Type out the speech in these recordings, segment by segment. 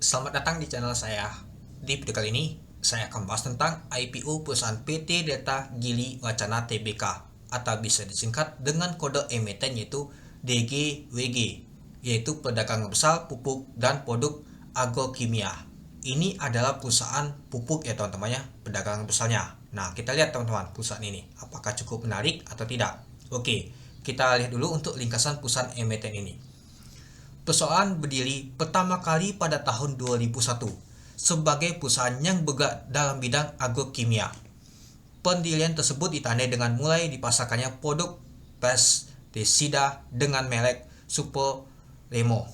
Selamat datang di channel saya. Di video kali ini, saya akan bahas tentang IPO perusahaan PT Delta Gili Wacana Tbk atau bisa disingkat dengan kode emiten yaitu DGWG, yaitu perdagangan besar pupuk dan produk agrokimia. Ini adalah perusahaan pupuk ya teman-teman ya, perdagangan besarnya. Nah, kita lihat teman-teman perusahaan ini apakah cukup menarik atau tidak. Oke, kita lihat dulu untuk ringkasan perusahaan emiten ini. Perusahaan berdiri pertama kali pada tahun 2001 sebagai perusahaan yang bergerak dalam bidang agrokimia. Pendirian tersebut ditandai dengan mulai dipasarkannya produk pestisida dengan merek Superlemo.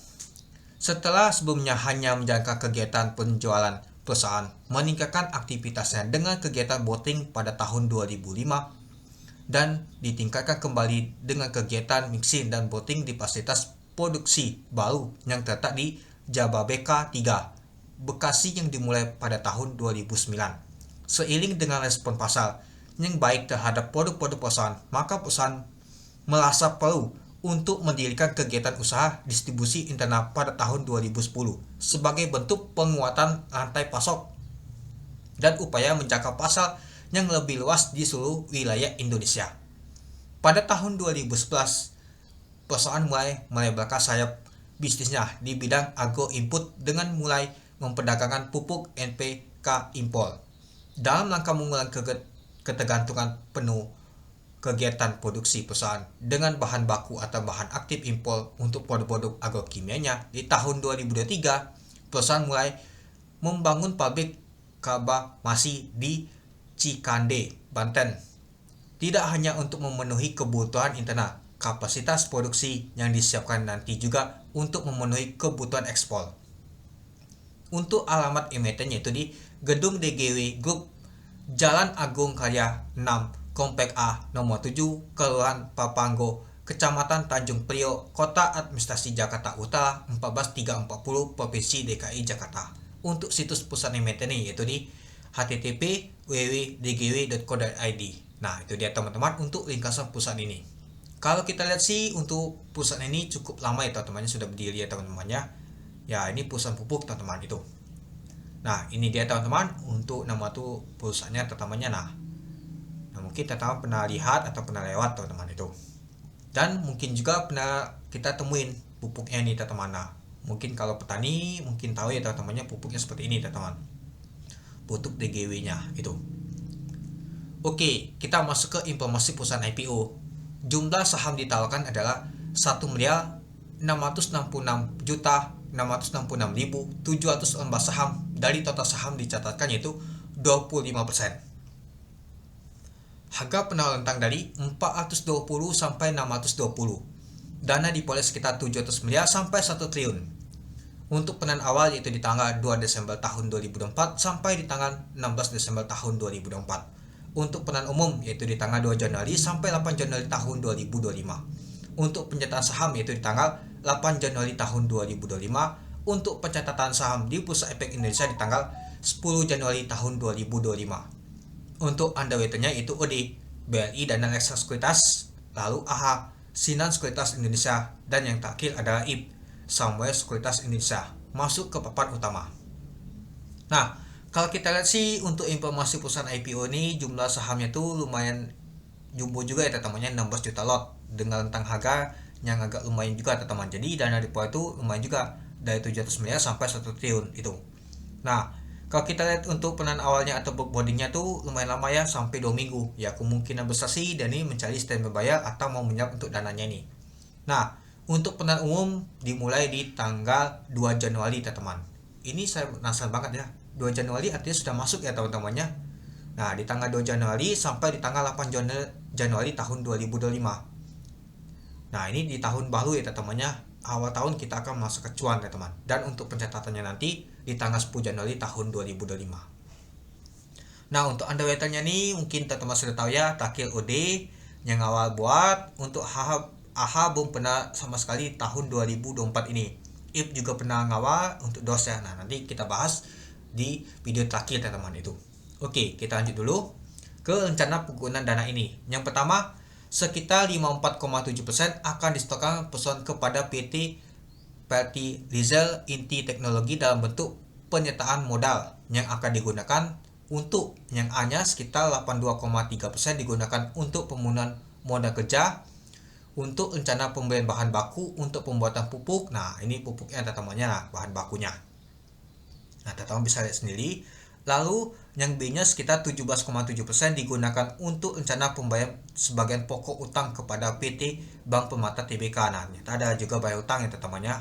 Setelah sebelumnya hanya menjalankan kegiatan penjualan, perusahaan meningkatkan aktivitasnya dengan kegiatan bottling pada tahun 2005 dan ditingkatkan kembali dengan kegiatan mixing dan bottling di fasilitas produksi baru yang terletak di Jababeka 3, Bekasi yang dimulai pada tahun 2009. Seiring dengan respon pasar yang baik terhadap produk-produk perusahaan, maka perusahaan merasa perlu untuk mendirikan kegiatan usaha distribusi internal pada tahun 2010 sebagai bentuk penguatan rantai pasok dan upaya menjangkau pasar yang lebih luas di seluruh wilayah Indonesia. Pada tahun 2011, perusahaan mulai melebarkan sayap bisnisnya di bidang agro input dengan mulai memperdagangkan pupuk NPK impor. Dalam rangka mengurangi ketergantungan penuh kegiatan produksi perusahaan dengan bahan baku atau bahan aktif impor untuk produk-produk agrokimianya, di tahun 2023 perusahaan mulai membangun pabrik karbamasi di Cikande, Banten. Tidak hanya untuk memenuhi kebutuhan internal, kapasitas produksi yang disiapkan nanti juga untuk memenuhi kebutuhan ekspor. Untuk alamat emiten yaitu di Gedung DGW Group, Jalan Agung Karya 6, Komplek A, nomor 7, Kelurahan Papanggo, Kecamatan Tanjung Priok, Kota Administrasi Jakarta Utara 14340, Provinsi DKI Jakarta. Untuk situs pusat emiten ini yaitu di http://www.dgw.co.id. Nah, itu dia teman-teman untuk ringkasan perusahaan ini. Kalau kita lihat sih untuk perusahaan ini cukup lama ya teman-teman, sudah berdiri ya teman-temannya. Ya, ini perusahaan pupuk teman-teman itu. Nah, ini dia teman-teman untuk nama tuh perusahaannya teman-temannya. Nah, mungkin teman-teman pernah lihat atau pernah lewat teman-teman itu. Dan mungkin juga pernah kita temuin pupuknya nih teman-teman. Nah, mungkin kalau petani mungkin tahu ya teman-temannya pupuknya seperti ini teman-teman. Pupuk DGW-nya itu. Oke, kita masuk ke informasi perusahaan IPO. Jumlah saham ditawarkan adalah 1.666.666.700 lembar saham. Dari total saham dicatatkan yaitu 25%. Harga penawaran rentang dari 420 sampai 620. Dana diperoleh sekitar 700 miliar sampai 1 triliun. Untuk penawaran awal yaitu di tanggal 2 Desember tahun 2024 sampai di tanggal 16 Desember tahun 2024. Untuk penawaran umum yaitu di tanggal 2 Januari sampai 8 Januari tahun 2025. Untuk pencatatan saham yaitu di tanggal 8 Januari tahun 2025. Untuk pencatatan saham di Bursa Efek Indonesia di tanggal 10 Januari tahun 2025. Untuk underwriternya yaitu OD, BRI Dana Reksa Sekuritas, lalu AHA, Sinan Sekuritas Indonesia, dan yang terakhir adalah IP, Samuel Sekuritas Indonesia, masuk ke papan utama. Nah, kalau kita lihat sih untuk informasi perusahaan IPO ini jumlah sahamnya tuh lumayan jumbo juga ya teman-temannya, 16 juta lot dengan rentang harga yang agak lumayan juga teman-teman. Jadi dana deploy itu lumayan juga dari 700 miliar sampai 1 triliun itu. Nah, kalau kita lihat untuk penawaran awalnya atau boardingnya tuh lumayan lama ya, sampai 2 minggu. Ya kemungkinan besar sih dan ini mencari stand berbayar atau mau menyerap untuk dananya ini. Nah, untuk penawaran umum dimulai di tanggal 2 Januari teman-teman. Ini saya penasaran banget ya. 2 Januari artinya sudah masuk ya teman-temannya. Nah, di tanggal 2 Januari sampai di tanggal 8 Januari tahun 2025. Nah, ini di tahun baru ya teman-temannya. Awal tahun kita akan masuk ke cuan ya teman. Dan untuk pencatatannya nanti di tanggal 10 Januari tahun 2025. Nah, untuk underwriternya nih mungkin teman-teman sudah tahu ya, Takil OD yang awal buat. Untuk AHA belum pernah sama sekali tahun 2024 ini. IP juga pernah ngawal untuk DOS ya. Nah, nanti kita bahas di video terakhir teman-teman itu. Oke, kita lanjut dulu ke rencana penggunaan dana ini. Yang pertama, sekitar 54,7% akan disetorkan perusahaan kepada PT Fertilizer Inti Teknologi dalam bentuk penyertaan modal yang akan digunakan untuk yang A-nya sekitar 82,3% digunakan untuk pemenuhan modal kerja, untuk rencana pembelian bahan baku untuk pembuatan pupuk. Nah, ini pupuknya teman-temannya, nah, bahan bakunya. Nah, teman-teman bisa lihat sendiri. Lalu yang B-nya sekitar 17,7% digunakan untuk rencana pembayaran sebagian pokok utang kepada PT Bank Permata Tbk. Nah, ada juga bayar utang ya teman-temannya.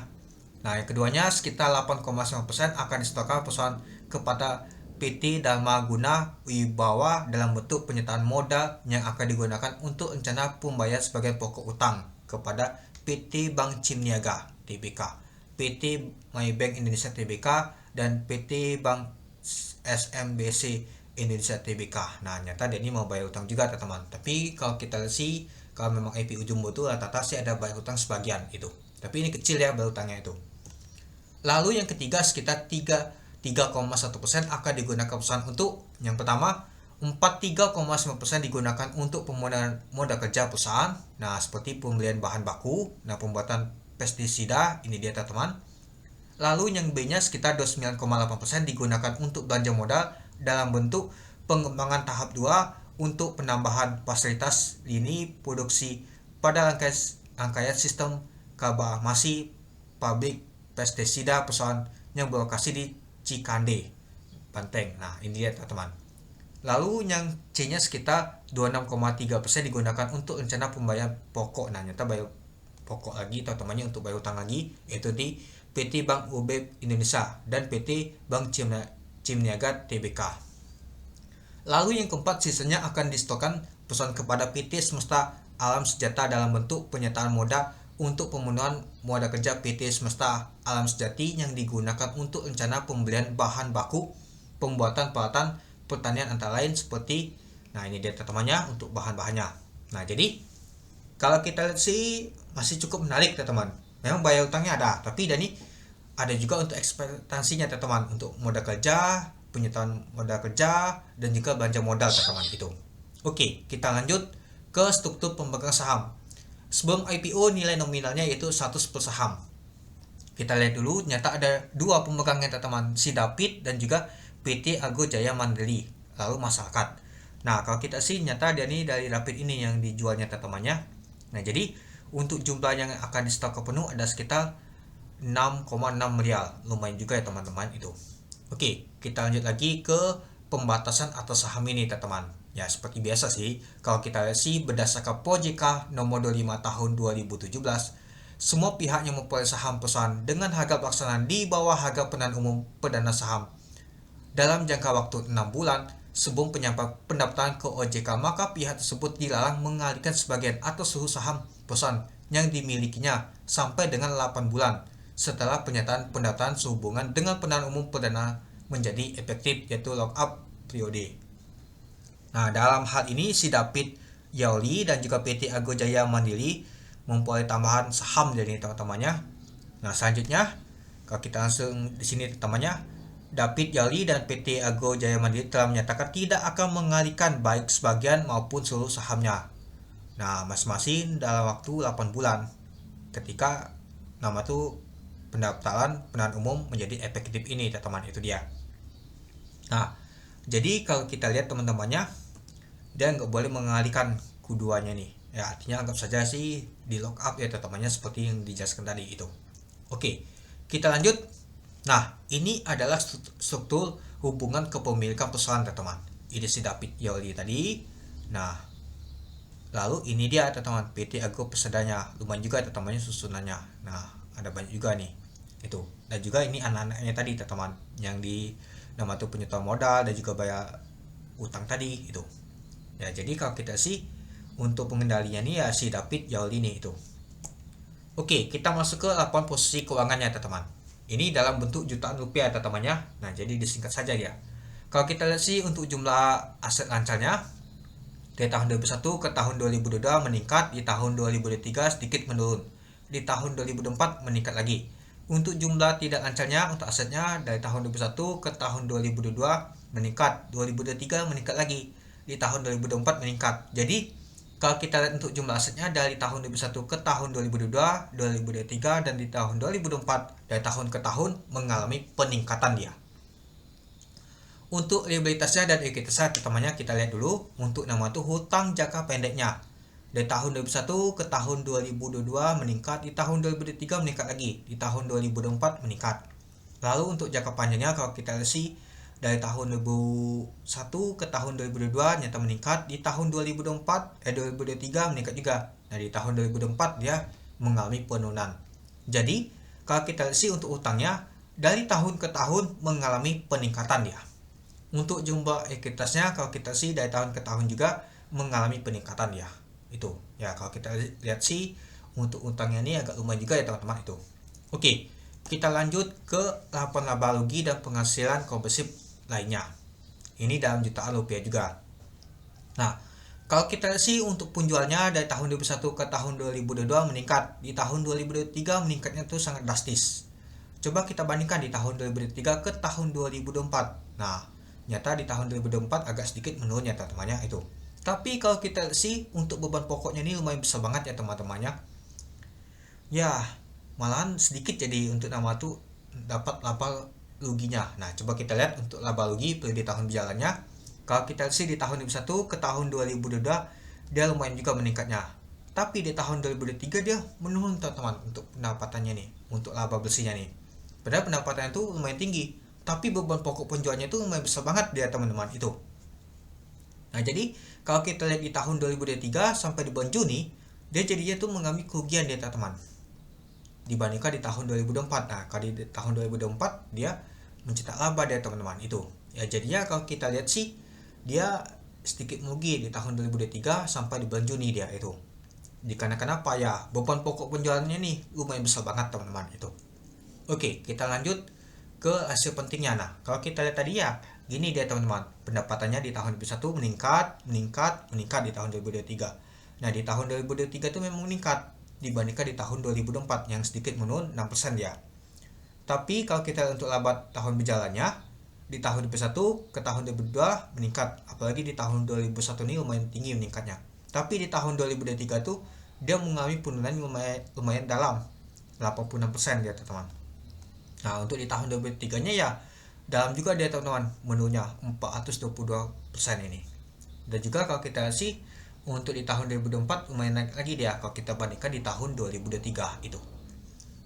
Nah, yang keduanya sekitar 8,9% akan disetorkan perusahaan kepada PT Dharma Guna Wibawa dalam bentuk penyertaan modal yang akan digunakan untuk rencana pembayaran sebagian pokok utang kepada PT Bank Cimniaga Tbk, PT Maybank Indonesia Tbk, dan PT Bank SMBC Indonesia Tbk. Nah, nyata dia ini mau bayar utang juga teman-teman. Tapi kalau kita lihat sih, kalau memang IPO Jumbo itu rata-rata sih ada bayar utang sebagian itu. Tapi ini kecil ya bayar utangnya itu. Lalu yang ketiga sekitar 3,1% akan digunakan perusahaan untuk yang pertama 43,9% digunakan untuk pemenuhan modal kerja perusahaan. Nah, seperti pembelian bahan baku, nah pembuatan pestisida, ini dia teman-teman. Lalu yang B-nya sekitar 29,8% digunakan untuk belanja modal dalam bentuk pengembangan tahap 2 untuk penambahan fasilitas lini produksi pada rangkaian sistem karbamasi pabrik pestisida perusahaan yang berlokasi di Cikande, Banteng. Nah, ini dia teman-teman. Lalu yang C-nya sekitar 26,3% digunakan untuk rencana pembayaran pokok. Nah, nyata bayar pokok lagi teman-temannya untuk bayar utang lagi, yaitu di PT Bank UB Indonesia dan PT Bank Cimniaga Tbk. Lalu yang keempat sisanya akan disetorkan perusahaan kepada PT Semesta Alam Sejahtera dalam bentuk penyertaan modal untuk pemenuhan modal kerja PT Semesta Alam Sejati yang digunakan untuk rencana pembelian bahan baku pembuatan peralatan pertanian antara lain seperti, nah ini dia teman-temannya untuk bahan-bahannya. Nah, jadi kalau kita lihat sih masih cukup menarik teman-teman. Memang bayar utangnya ada, tapi ini ada juga untuk ekspektasinya teman-teman, untuk modal kerja, penyertaan modal kerja, dan juga belanja modal teman-teman itu. Oke, kita lanjut ke struktur pemegang saham. Sebelum IPO nilai nominalnya yaitu 100 per saham. Kita lihat dulu, nyata ada dua pemegangnya teman-teman, si David dan juga PT Argo Jaya Mandiri, lalu masyarakat. Nah, kalau kita sih nyata dia ini dari David ini yang dijualnya teman-temannya. Nah, jadi untuk jumlah yang akan di stok penuh ada sekitar 6,6 miliar. Lumayan juga ya teman-teman itu. Oke, kita lanjut lagi ke pembatasan atas saham ini teman-teman. Ya, seperti biasa sih, kalau kita lihat sih berdasarkan POJK nomor 25 tahun 2017, semua pihak yang memperoleh saham perusahaan dengan harga pelaksanaan di bawah harga penahan umum perdana saham dalam jangka waktu 6 bulan sebelum penyampaian pendaftaran ke OJK, maka pihak tersebut dilarang mengalihkan sebagian atau seluruh saham perusahaan yang dimilikinya sampai dengan 8 bulan setelah pernyataan pendaftaran sehubungan dengan penahan umum perdana menjadi efektif, yaitu lock up periode. Nah, dalam hal ini si David Yauli dan juga PT Argo Jaya Mandiri memperoleh tambahan saham dari teman-temannya. Nah, selanjutnya kalau kita langsung di sini teman-temannya, David Yauli dan PT Argo Jaya Mandiri telah menyatakan tidak akan mengalihkan baik sebagian maupun seluruh sahamnya. Nah, masing-masing dalam waktu 8 bulan ketika nama itu pendaftaran penahan umum menjadi efektif ini teman-teman, itu dia. Nah, jadi kalau kita lihat teman-temannya, dia nggak boleh mengalihkan keduanya nih. Ya, artinya anggap saja sih di lock up ya teman-temannya seperti yang dijelaskan tadi itu. Oke, kita lanjut. Nah, ini adalah struktur hubungan kepemilikan perusahaan teman-teman. Ini si David Yauli tadi. Nah, lalu ini dia teman-teman PT Argo Pesadanya. Lumayan juga teman-temannya susunannya. Nah, ada banyak juga nih. Itu. Dan juga ini anak-anaknya tadi teman-teman yang di nama itu penyertaan modal dan juga bayar utang tadi itu. Ya, jadi kalau kita sih untuk pengendalinya nih ya si David Yauli nih itu. Oke, kita masuk ke laporan posisi keuangannya teman-teman. Ini dalam bentuk jutaan rupiah teman-temannya. Nah, jadi disingkat saja dia. Kalau kita lihat sih untuk jumlah aset lancarnya dari tahun 2001 ke tahun 2022 meningkat, di tahun 2023 sedikit menurun, di tahun 2024 meningkat lagi. Untuk jumlah tidak lancarnya untuk asetnya dari tahun 2001 ke tahun 2022 meningkat, 2023 meningkat lagi, di tahun 2024 meningkat. Jadi kalau kita lihat untuk jumlah asetnya dari tahun 2001 ke tahun 2022, 2023 dan di tahun 2024 dari tahun ke tahun mengalami peningkatan dia. Untuk liabilitasnya dan ekuitasnya teman-temannya kita lihat dulu. Untuk nama itu hutang jangka pendeknya. Dari tahun 2001 ke tahun 2022 meningkat, di tahun 2023 meningkat lagi, di tahun 2024 meningkat. Lalu untuk jangka panjangnya kalau kita lihat sih dari tahun 2001 ke tahun 2022 nyata meningkat, di tahun 2023 meningkat juga. Nah, di tahun 2024 dia mengalami penurunan. Jadi, kalau kita lihat sih untuk utangnya dari tahun ke tahun mengalami peningkatan dia. Untuk jumlah ekuitasnya kalau kita sih dari tahun ke tahun juga mengalami peningkatan ya. Itu. Ya, kalau kita lihat sih untuk utangnya ini agak lumayan juga ya teman-teman itu. Oke, kita lanjut ke laba rugi dan penghasilan kompresif lainnya. Ini dalam jutaan rupiah juga. Nah, kalau kita lihat sih untuk penjualnya dari tahun 2001 ke tahun 2022 meningkat. Di tahun 2023 meningkatnya itu sangat drastis. Coba kita bandingkan di tahun 2023 ke tahun 2024. Nah, nyata di tahun 2024 agak sedikit menurun ya teman-temannya itu. Tapi kalau kita sih untuk beban pokoknya ini lumayan besar banget ya teman-temannya. Ya, malahan sedikit jadi untuk nama tuh dapat laba ruginya. Nah, coba kita lihat untuk laba rugi periode tahun berjalannya. Kalau kita sih di tahun 2021 ke tahun 2022 dia lumayan juga meningkatnya. Tapi di tahun 2023 dia menurun teman-teman untuk pendapatannya nih, untuk laba bersihnya nih. Padahal pendapatannya itu lumayan tinggi, tapi beban pokok penjualnya itu lumayan besar banget dia teman-teman itu. Nah, jadi kalau kita lihat di tahun 2023 sampai di bulan Juni, dia jadinya tuh mengalami kerugian dia teman-teman. Dibandingkan di tahun 2024. Nah, kalau di tahun 2024 dia mencetak laba dia teman-teman itu. Ya, jadinya kalau kita lihat sih dia sedikit merugi di tahun 2023 sampai di bulan Juni dia itu. Dikarenakan apa ya? Beban pokok penjualannya nih lumayan besar banget teman-teman itu. Oke, kita lanjut ke hasil pentingnya. Nah, kalau kita lihat tadi ya, gini dia teman-teman. Pendapatannya di tahun 2021 meningkat di tahun 2023. Nah, di tahun 2023 itu memang meningkat dibandingkan di tahun 2024 yang sedikit menurun 6% ya. Tapi kalau kita untuk laba tahun berjalannya, di tahun 2021 ke tahun 2022 meningkat. Apalagi di tahun 2021 ini lumayan tinggi meningkatnya. Tapi di tahun 2023 itu dia mengalami penurunan lumayan dalam, 86% dia teman-teman. Nah, untuk di tahun 2023-nya ya dalam juga dia teman-teman, menurunnya 422% ini. Dan juga kalau kita sih untuk di tahun 2024 lumayan naik lagi dia kalau kita bandingkan di tahun 2023 itu.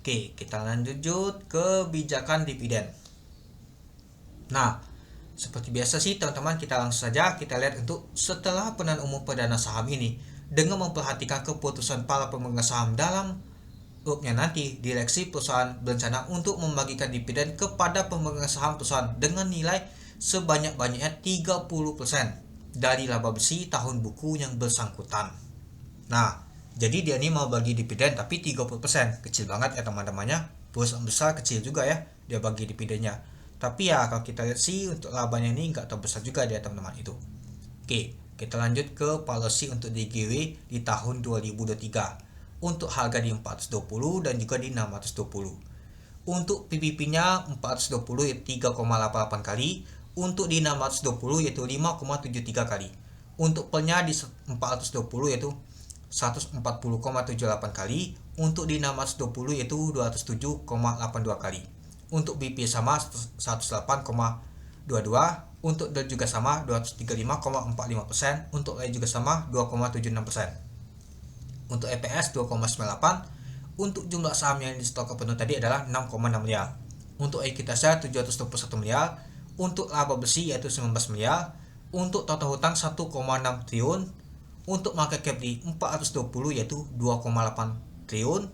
Oke, kita lanjut ke kebijakan dividen. Nah, seperti biasa sih teman-teman, kita langsung saja kita lihat untuk setelah pemilihan umum perdana saham ini dengan memperhatikan keputusan para pemegang saham dalam nanti direksi perusahaan berencana untuk membagikan dividen kepada pemegang saham perusahaan dengan nilai sebanyak-banyaknya 30% dari laba bersih tahun buku yang bersangkutan. Nah, jadi dia ini mau bagi dividen tapi 30%, kecil banget ya teman-temannya. Perusahaan besar kecil juga ya dia bagi dividennya. Tapi ya kalau kita lihat sih untuk labanya ini nggak terbesar juga dia teman-teman itu. Oke, kita lanjut ke policy untuk DGW di tahun 2023. Untuk harga di 420 dan juga di 620. Untuk PBP-nya 420 yaitu 3,88 kali, untuk di 620 yaitu 5,73 kali. Untuk P-nya di 420 yaitu 140,78 kali, untuk di 620 yaitu 207,82 kali. Untuk BP sama 108,22, untuk DEL juga sama 235,45%, untuk E juga sama 2,76%. Untuk EPS 2,98, untuk jumlah saham yang di stok penuh tadi adalah 6,6 miliar. Untuk ekuitasnya 721 miliar, untuk laba bersih yaitu 19 miliar, untuk total hutang 1,6 triliun, untuk market cap di 420 yaitu 2,8 triliun,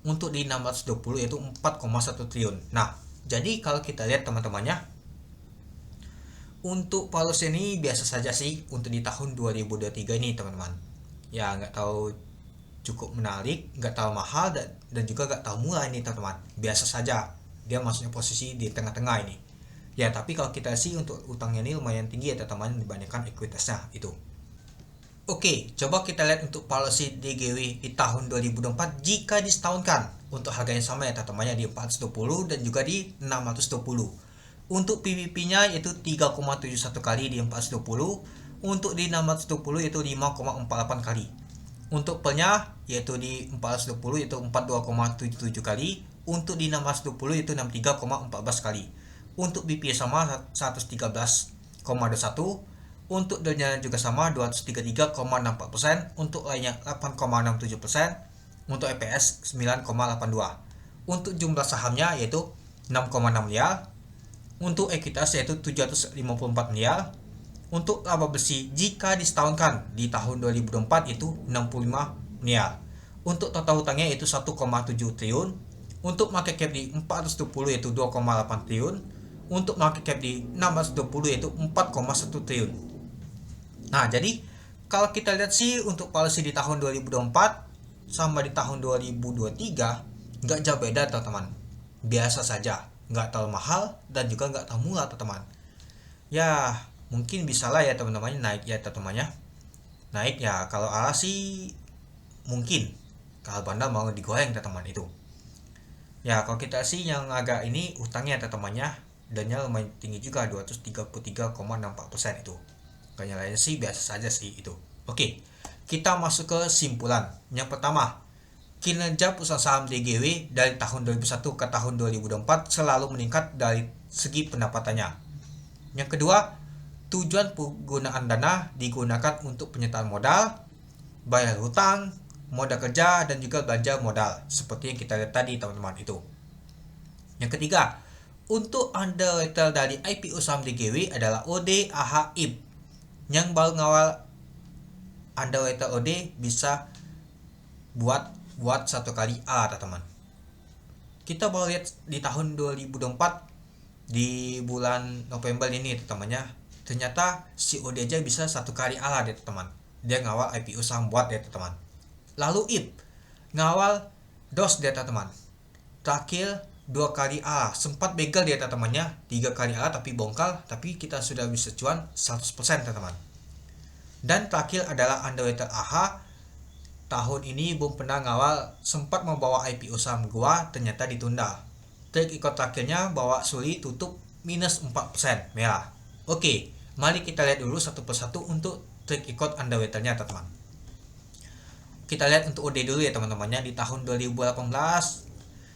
untuk di 620 yaitu 4,1 triliun. Nah, jadi kalau kita lihat teman-temannya, untuk policy ini biasa saja sih untuk di tahun 2023 ini teman-teman. Ya nggak tahu cukup menarik, nggak tahu mahal dan juga nggak tahu murah ini teman-teman. Biasa saja, dia masuknya posisi di tengah-tengah ini. Ya tapi kalau kita sih untuk utangnya ini lumayan tinggi ya teman-teman dibandingkan ekuitasnya itu. Oke, coba kita lihat untuk policy DGW di tahun 2024 jika disetahunkan. Untuk harganya sama ya teman-temannya di 420 dan juga di 620. Untuk PBP-nya yaitu 3,71 kali di 420, untuk di 620 yaitu 5,48 kali. Untuk P-nya yaitu di 420 yaitu 42,77 kali, untuk di 620 yaitu 63,14 kali. Untuk BP sama 113 untuk delnya juga sama 233,64%, untuk lainnya 8,67%, untuk EPS 9,82. Untuk jumlah sahamnya yaitu 6,6 miliar, untuk ekuitas yaitu 754 miliar, untuk laba bersih jika disetahunkan di tahun 2024 itu 65 miliar. Untuk total hutangnya yaitu 1,7 triliun, untuk market cap di 420 yaitu 2,8 triliun, untuk market cap di 620 yaitu 4,1 triliun. Nah, jadi kalau kita lihat sih untuk policy di tahun 2024 sama di tahun 2023 nggak jauh beda teman-teman, biasa saja, nggak terlalu mahal dan juga nggak terlalu murah teman-teman. Ya mungkin bisa lah ya teman-teman naik ya teman-temannya, naik ya kalau ala sih mungkin kalau Banda mau digoreng teman-teman itu. Ya kalau kita sih yang agak ini utangnya teman-temannya dannya lumayan tinggi juga 233,64% itu. Kayaknya lainnya sih biasa saja sih itu. Oke, kita masuk ke simpulan. Yang pertama, kinerja perusahaan saham DGW dari tahun 2001 ke tahun 2024 selalu meningkat dari segi pendapatannya. Yang kedua, tujuan penggunaan dana digunakan untuk penyertaan modal, bayar hutang, modal kerja, dan juga belanja modal seperti yang kita lihat tadi teman-teman itu. Yang ketiga, untuk underwriter dari IPO saham DGW adalah OD, AH, IP. Yang baru ngawal underwriter OD bisa buat satu kali A teman-teman. Kita baru lihat di tahun 2024 di bulan November ini teman-temannya, ternyata si OD aja bisa satu kali A deh teman. Dia ngawal IPO saham buat deh teman. Lalu IP ngawal DOS deh teman. Terakhir 2 kali A, sempat begal dia teman-temannya, 3 kali A tapi bongkar, tapi kita sudah bisa cuan 100% teman-teman. Dan terakhir adalah underwriter AH, tahun ini belum pernah ngawal, sempat membawa IPO saham gua, ternyata ditunda. Track record terakhirnya bawa Suli tutup minus 4% merah. Oke, mari kita lihat dulu satu persatu untuk track record underwriternya teman-teman. Kita lihat untuk OD dulu ya teman-temannya. Di tahun 2018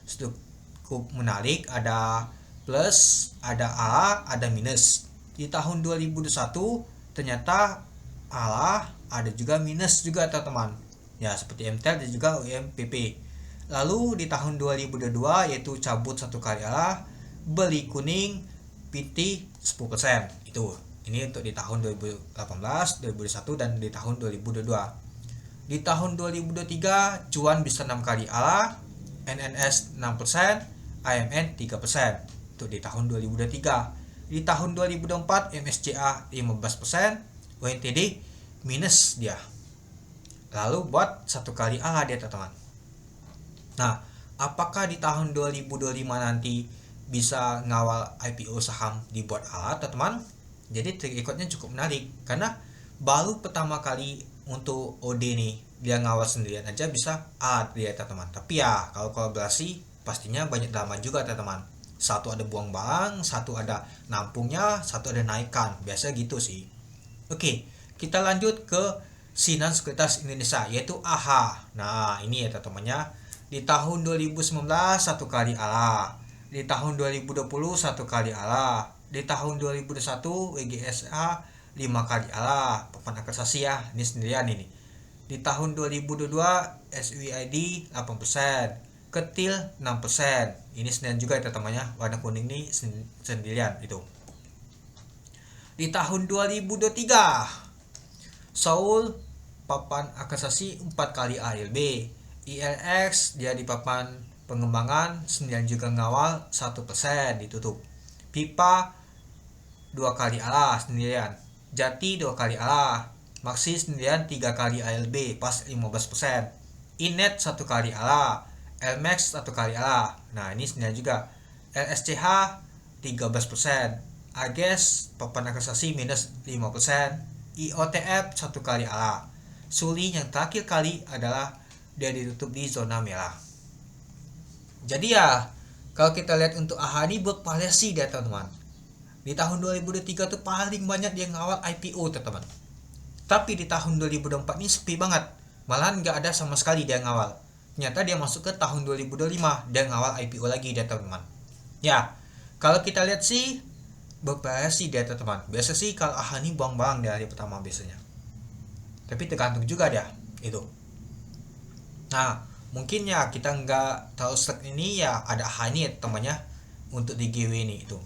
cukup menarik, ada plus, ada A, ada minus. Di tahun 2021 ternyata A, ada juga minus juga teman-teman. Ya seperti MTEL dan juga UMPP. Lalu di tahun 2022 yaitu cabut satu kali A, beli kuning, PT 10%. Itu. Ini untuk di tahun 2018, 2021 dan di tahun 2022. Di tahun 2023 cuan bisa 6 kali A, NNS 6%, AMN 3%. Itu di tahun 2023. Di tahun 2024 MSCA 15%, ONTD minus dia. Lalu buat satu kali A dia teman-teman. Nah, apakah di tahun 2025 nanti bisa ngawal IPO saham dibuat A teman-teman? Jadi track recordnya cukup menarik karena baru pertama kali untuk OD nih dia ngawal sendirian aja bisa A dia teman-teman. Tapi ya kalau kolaborasi pastinya banyak drama juga teman-teman. Satu ada buang barang, satu ada nampungnya, satu ada naikkan. Biasa gitu sih. Oke, kita lanjut ke Sinan Sekuritas Indonesia yaitu AHA. Nah, ini ya teman-temannya. Di tahun 2019 satu kali A. Di tahun 2020 satu kali A. Di tahun 2021 WGSA 5 kali A. Papan akresasi ya, ini sendirian ini. Di tahun 2022 SUID 8%, Ketil 6%. Ini sendirian juga ya teman-temannya. Warna kuning ini sendirian itu. Di tahun 2023 Saul papan akresasi 4 kali ALB. ILX dia di papan pengembangan 9 juga ngawal 1% ditutup. Pipa 2 kali A sendirian. Jati 2 kali A. Maxi sendirian 3 kali ALB pas 15%. Inet 1 kali A. LMAX 1 kali A. Nah ini sendirian juga. LSCH 13%. AGES papan akresasi minus 5%. IOTF 1 kali A. Suli yang terakhir kali adalah dia ditutup di zona merah. Jadi ya kalau kita lihat untuk AHA ini bervariasi dia teman-teman. Di tahun 2023 tuh paling banyak dia ngawal IPO teman-teman. Tapi di tahun 2024 ini sepi banget. Malahan nggak ada sama sekali dia ngawal. Ternyata dia masuk ke tahun 2025 dia ngawal IPO lagi dia teman-teman. Ya kalau kita lihat sih bervariasi dia teman-teman. Biasa sih kalau AHA ini buang-buang di hari pertama biasanya. Tapi tergantung juga dia itu. Nah, mungkin ya kita nggak tahu stek ini ya ada AHA ini ya temannya untuk di GW ini itu.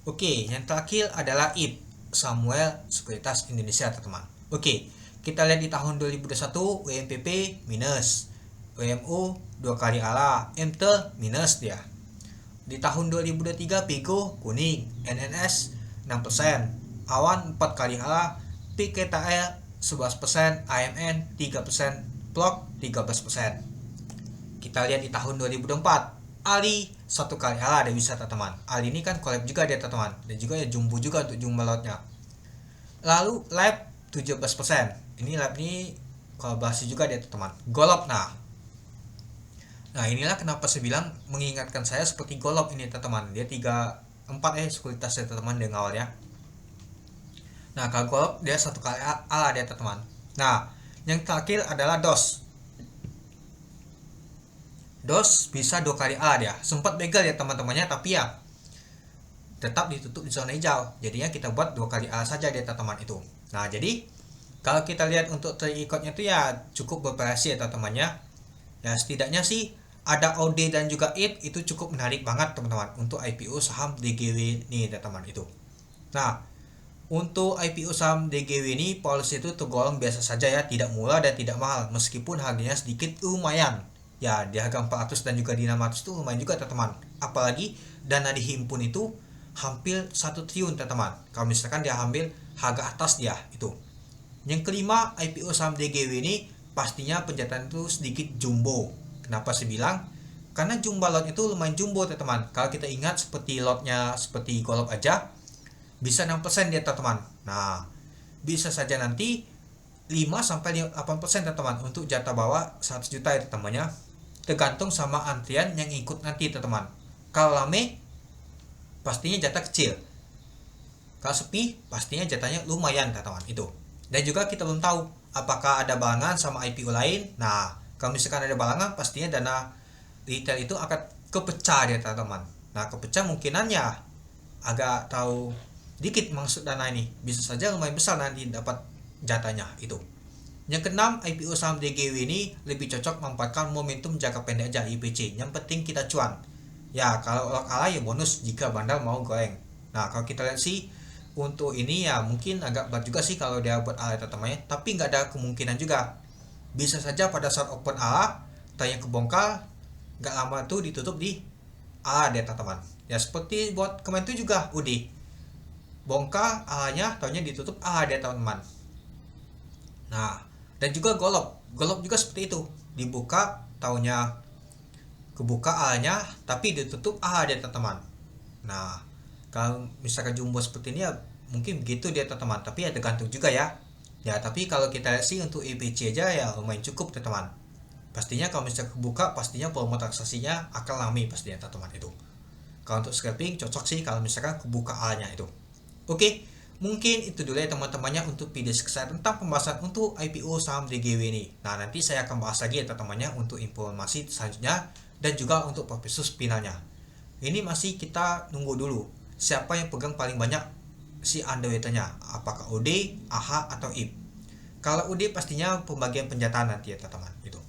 Oke, yang terakhir adalah IP Samuel Sekuritas Indonesia teman-teman. Oke, kita lihat di tahun 2021 WMPP minus, WMU 2 kali ALA, MT minus dia. Di tahun 2023 Pigo kuning, NNS 6%, Awan 4 kali ALA, PKTL 11%, AMN 3%, Blok 13%. Kita lihat di tahun 2024 Ali 1 kali ALA ada wisata teman. Ali ini kan collab juga dia teman, dan juga ya jumbo juga untuk jumlah lotnya. Lalu Lab 17%. Ini Lab ini kolaborasi juga dia teman. Golop Nah inilah kenapa saya bilang mengingatkan saya seperti Golop ini teman. Dia 4 sekuritas ya teman dengan awalnya. Nah kalau Golop dia 1 kali ALA dia teman. Nah yang terakhir adalah DOS. DOS bisa 2 kali ALA dia. Sempat begal ya teman-temannya, tapi ya tetap ditutup di zona hijau. Jadinya kita buat 2 kali ALA saja dia teman itu. Nah jadi kalau kita lihat untuk terikutnya itu ya cukup bervariasi ya teman-temannya. Ya setidaknya sih ada OD dan juga IP itu cukup menarik banget teman-teman untuk IPO saham DGW nih teman-teman itu. Nah untuk IPO saham DGW ini policy itu tergolong biasa saja ya, tidak murah dan tidak mahal meskipun harganya sedikit lumayan. Ya di harga 400 dan juga di 600 itu lumayan juga teman-teman. Apalagi dana dihimpun itu hampir 1 triliun teman-teman. Kalau misalkan dia ambil harga atas dia itu. Yang kelima IPO saham DGW ini pastinya penjatahan itu sedikit jumbo. Kenapa saya bilang? Karena jumlah lot itu lumayan jumbo teman-teman. Kalau kita ingat seperti lotnya seperti Golop aja bisa 6% dia teman-teman. Nah bisa saja nanti 5-8% teman-teman untuk jatah bawah 100 juta ya teman-temannya. Tergantung sama antrian yang ikut nanti teman-teman. Kalau rame pastinya jatah kecil. Kalau sepi pastinya jatahnya lumayan teman-teman itu. Dan juga kita belum tahu apakah ada balangan sama IPO lain. Nah kalau misalkan ada balangan pastinya dana retail itu akan kepecah ya teman-teman. Nah kepecah mungkinannya agak tahu dikit maksud dana ini, bisa saja lumayan besar nanti dapat jatahnya itu. Yang keenam IPO saham DGW ini lebih cocok memanfaatkan momentum jangka pendek aja IPC. Yang penting kita cuan. Ya kalau kalah ya bonus jika bandar mau goreng. Nah kalau kita lihat sih untuk ini ya mungkin agak berat juga sih kalau dia buat ALA teman-temannya, tapi nggak ada kemungkinan juga. Bisa saja pada saat open ALA tanya kebongkar nggak lama tuh ditutup di ALA dia teman-teman. Ya seperti buat kemarin itu juga UD bongkar ALA-nya taunya ditutup ALA dia teman-teman. Nah dan juga Golop juga seperti itu, dibuka taunya kebuka ALA-nya tapi ditutup ALA dia teman-teman. Nah kalau misalkan jumbo seperti ini ya mungkin begitu dia teman-teman, tapi ya tergantung juga ya. Ya tapi kalau kita lihat sih untuk EPC aja ya lumayan cukup teman-teman. Pastinya kalau misalkan kebuka pastinya volume transaksinya akan lami pastinya teman-teman itu. Kalau untuk scalping cocok sih kalau misalkan kebuka ALA-nya itu. Oke, mungkin itu dulu ya teman-temannya untuk video saya tentang pembahasan untuk IPO saham DGW ini. Nah nanti saya akan bahas lagi ya teman-temannya untuk informasi selanjutnya dan juga untuk prospek finalnya. Ini masih kita nunggu dulu siapa yang pegang paling banyak si underweight-nya, apakah OD, AHA atau IP. Kalau OD pastinya pembagian penjatahan nanti ya teman-teman itu.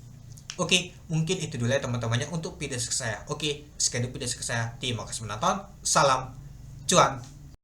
Oke, mungkin itu dulu ya teman-temannya untuk video saya. Oke, sekian dulu video saya. Terima kasih menonton. Salam cuan.